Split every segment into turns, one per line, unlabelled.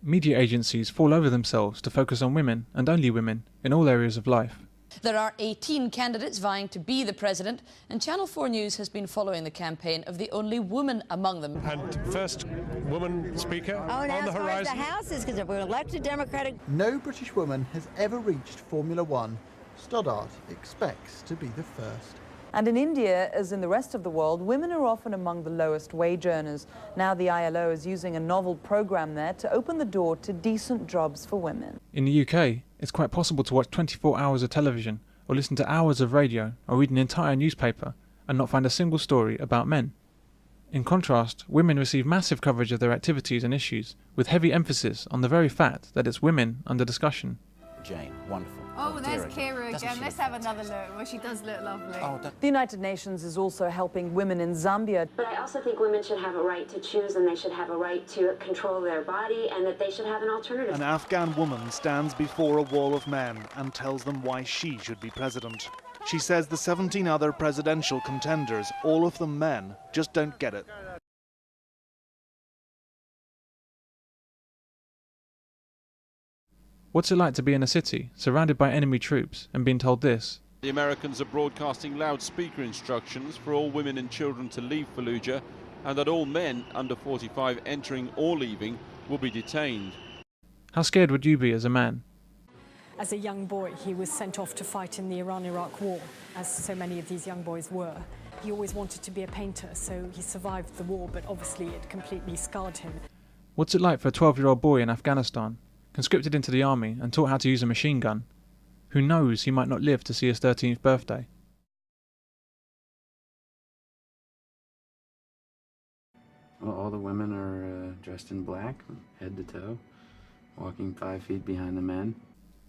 media agencies fall over themselves to focus on women and only women in all areas of life.
There are 18 candidates vying to be the president, and Channel 4 News has been following the campaign of the only woman among them.
And first woman speaker on the horizon.
The House is because we're elected Democratic.
No British woman has ever reached Formula One. Stoddart expects to be the first.
And in India, as in the rest of the world, women are often among the lowest wage earners. Now the ILO is using a novel program there to open the door to decent jobs for women.
In the UK, it's quite possible to watch 24 hours of television or listen to hours of radio or read an entire newspaper and not find a single story about men. In contrast, women receive massive coverage of their activities and issues, with heavy emphasis on the very fact that it's women under discussion.
Jane, wonderful.
Oh, there's Kira again. Let's have another look. Well, she does look lovely.
The United Nations is also helping women in Zambia.
But I also think women should have a right to choose, and they should have a right to control their body, and that they should have an alternative.
An Afghan woman stands before a wall of men and tells them why she should be president. She says the 17 other presidential contenders, all of them men, just don't get it.
What's it like to be in a city, surrounded by enemy troops, and being told this?
The Americans are broadcasting loudspeaker instructions for all women and children to leave Fallujah, and that all men under 45 entering or leaving will be detained.
How scared would you be as a man?
As a young boy, he was sent off to fight in the Iran-Iraq war, as so many of these young boys were. He always wanted to be a painter, so he survived the war, but obviously it completely scarred him.
What's it like for a 12-year-old boy in Afghanistan, conscripted into the army and taught how to use a machine gun? Who knows, he might not live to see his 13th birthday.
Well, all the women are dressed in black, head to toe, walking 5 feet behind the men.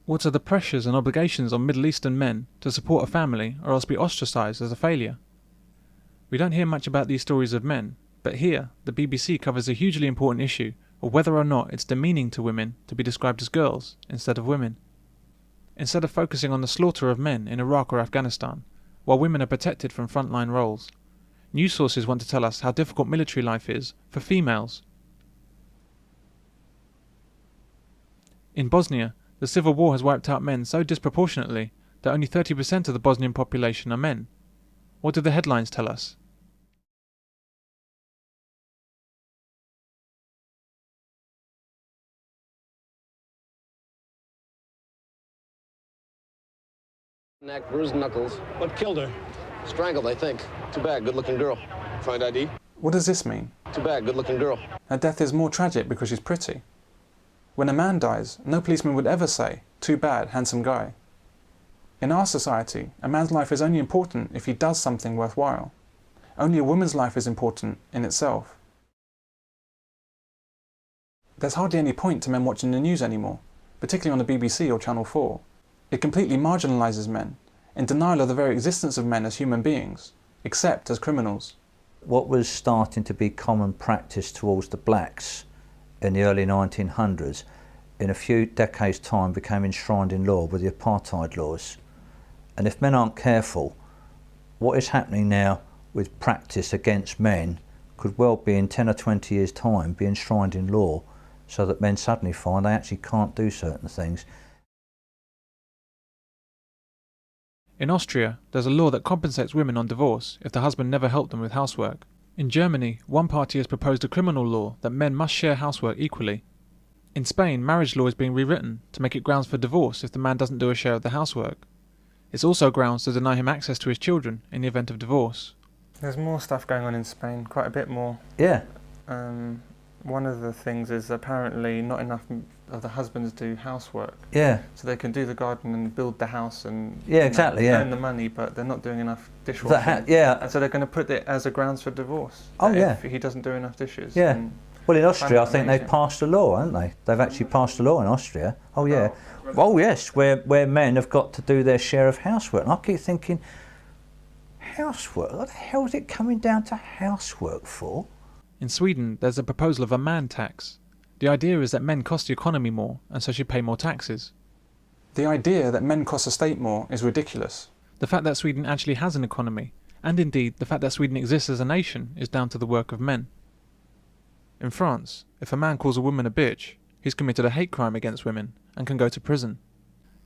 What are the pressures and obligations on Middle Eastern men to support a family or else be ostracised as a failure? We don't hear much about these stories of men, but here the BBC covers a hugely important issue of whether or not it's demeaning to women to be described as girls instead of women. Instead of focusing on the slaughter of men in Iraq or Afghanistan, while women are protected from frontline roles, news sources want to tell us how difficult military life is for females. In Bosnia, the civil war has wiped out men so disproportionately that only 30% of the Bosnian population are men. What do the headlines tell us?
Neck, bruised knuckles. What killed her? Strangled, I think. Too bad, good-looking girl. Find ID?
What does this mean?
Too bad, good-looking girl.
Her death is more tragic because she's pretty. When a man dies, no policeman would ever say, "Too bad, handsome guy." In our society, a man's life is only important if he does something worthwhile. Only a woman's life is important in itself. There's hardly any point to men watching the news anymore, particularly on the BBC or Channel 4. It completely marginalises men, in denial of the very existence of men as human beings, except as criminals.
What was starting to be common practice towards the blacks in the early 1900s, in a few decades' time became enshrined in law with the apartheid laws. And if men aren't careful, what is happening now with practice against men could well be in 10 or 20 years' time be enshrined in law, so that men suddenly find they actually can't do certain things.
In Austria, there's a law that compensates women on divorce if the husband never helped them with housework. In Germany, one party has proposed a criminal law that men must share housework equally. In Spain, marriage law is being rewritten to make it grounds for divorce if the man doesn't do a share of the housework. It's also grounds to deny him access to his children in the event of divorce.
There's more stuff going on in Spain, quite a bit more.
Yeah.
One of the things is apparently not enough of the husbands do housework.
Yeah.
So they can do the garden and build the house and
earn
the money, but they're not doing enough dishwashing.
Yeah.
And so they're going to put it as a grounds for divorce.
Oh yeah.
If he doesn't do enough dishes.
Yeah. Well, in Austria, I think they've passed a law, haven't they? They've actually passed a law in Austria. Oh yeah. Oh yes, where men have got to do their share of housework. And I keep thinking, housework? What the hell is it coming down to housework for?
In Sweden, there's a proposal of a man tax. The idea is that men cost the economy more and so should pay more taxes.
The idea that men cost the state more is ridiculous.
The fact that Sweden actually has an economy, and indeed the fact that Sweden exists as a nation, is down to the work of men. In France, if a man calls a woman a bitch, who's committed a hate crime against women and can go to prison.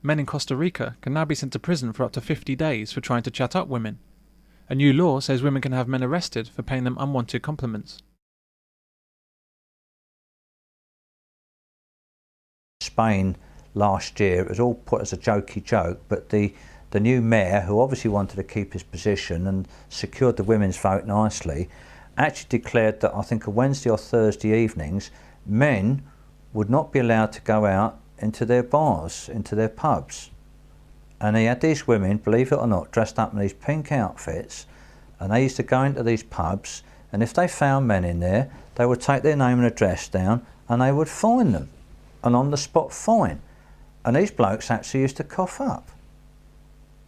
Men in Costa Rica can now be sent to prison for up to 50 days for trying to chat up women. A new law says women can have men arrested for paying them unwanted compliments.
Spain last year, it was all put as a jokey joke, but the new mayor, who obviously wanted to keep his position and secured the women's vote nicely, actually declared that I think on Wednesday or Thursday evenings, men would not be allowed to go out into their bars, into their pubs. And he had these women, believe it or not, dressed up in these pink outfits, and they used to go into these pubs, and if they found men in there, they would take their name and address down and they would fine them, an on-the-spot fine. And these blokes actually used to cough up.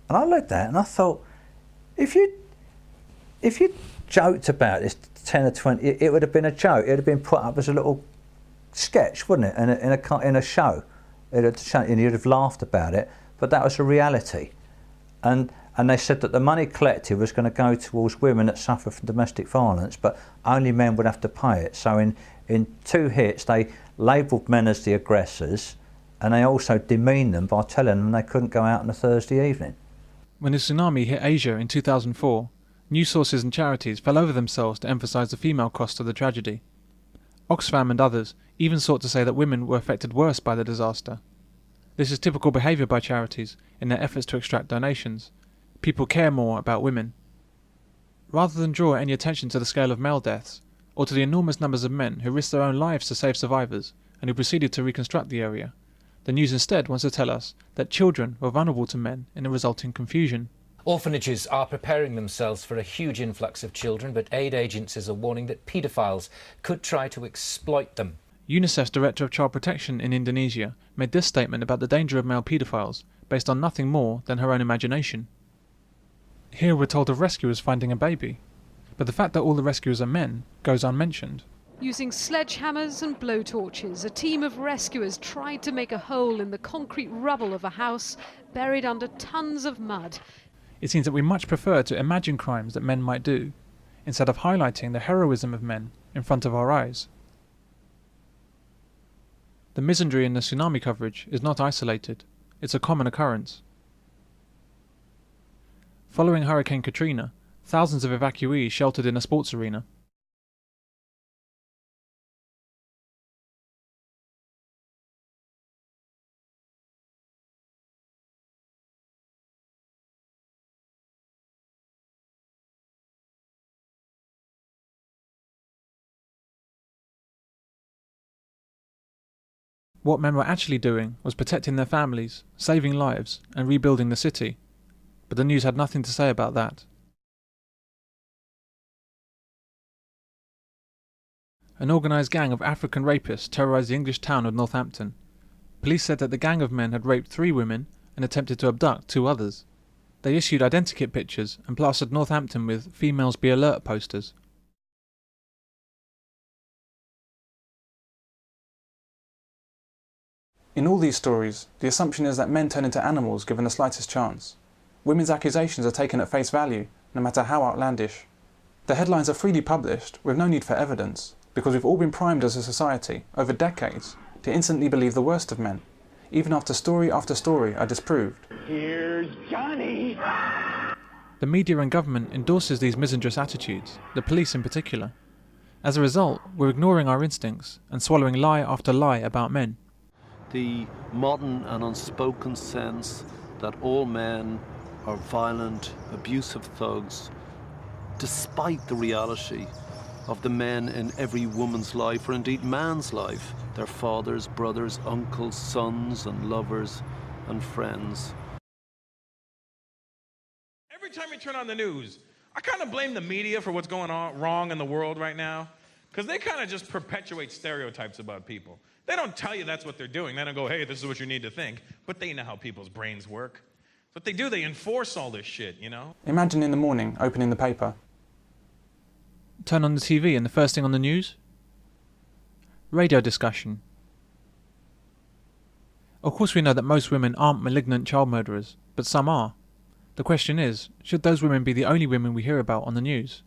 And I looked at that and I thought, if you joked about this 10 or 20, it would have been a joke. It would have been put up as a little sketch, wouldn't it? In a show. And you'd have laughed about it, but that was a reality. And they said that the money collected was going to go towards women that suffer from domestic violence, but only men would have to pay it. So in 2 hits, they labelled men as the aggressors, and they also demeaned them by telling them they couldn't go out on a Thursday evening.
When the tsunami hit Asia in 2004, news sources and charities fell over themselves to emphasise the female cost of the tragedy. Oxfam and others even sought to say that women were affected worse by the disaster. This is typical behaviour by charities in their efforts to extract donations. People care more about women. Rather than draw any attention to the scale of male deaths, or to the enormous numbers of men who risked their own lives to save survivors and who proceeded to reconstruct the area, the news instead wants to tell us that children were vulnerable to men in the resulting confusion.
Orphanages are preparing themselves for a huge influx of children, but aid agencies are warning that paedophiles could try to exploit them.
UNICEF's Director of Child Protection in Indonesia made this statement about the danger of male paedophiles based on nothing more than her own imagination. Here we're told of rescuers finding a baby, but the fact that all the rescuers are men goes unmentioned.
Using sledgehammers and blowtorches, a team of rescuers tried to make a hole in the concrete rubble of a house buried under tons of mud.
It seems that we much prefer to imagine crimes that men might do, instead of highlighting the heroism of men in front of our eyes. The misandry in the tsunami coverage is not isolated, it's a common occurrence. Following Hurricane Katrina, thousands of evacuees sheltered in a sports arena. What men were actually doing was protecting their families, saving lives, and rebuilding the city. But the news had nothing to say about that. An organised gang of African rapists terrorised the English town of Northampton. Police said that the gang of men had raped 3 women and attempted to abduct 2 others. They issued identikit pictures and plastered Northampton with "Females Be Alert" posters.
In all these stories, the assumption is that men turn into animals given the slightest chance. Women's accusations are taken at face value, no matter how outlandish. The headlines are freely published, with no need for evidence, because we've all been primed as a society, over decades, to instantly believe the worst of men, even after story are disproved.
Here's Johnny!
The media and government endorses these misandrous attitudes, the police in particular. As a result, we're ignoring our instincts and swallowing lie after lie about men.
The modern and unspoken sense that all men are violent, abusive thugs, despite the reality of the men in every woman's life, or indeed man's life, their fathers, brothers, uncles, sons and lovers and friends.
Every time you turn on the news, I kind of blame the media for what's going on wrong in the world right now, because they kind of just perpetuate stereotypes about people. They don't tell you that's what they're doing. They don't go, hey, this is what you need to think. But they know how people's brains work. What they do, they enforce all this shit, you know?
Imagine in the morning opening the paper.
Turn on the TV and the first thing on the news? Radio discussion. Of course we know that most women aren't malignant child murderers, but some are. The question is, should those women be the only women we hear about on the news?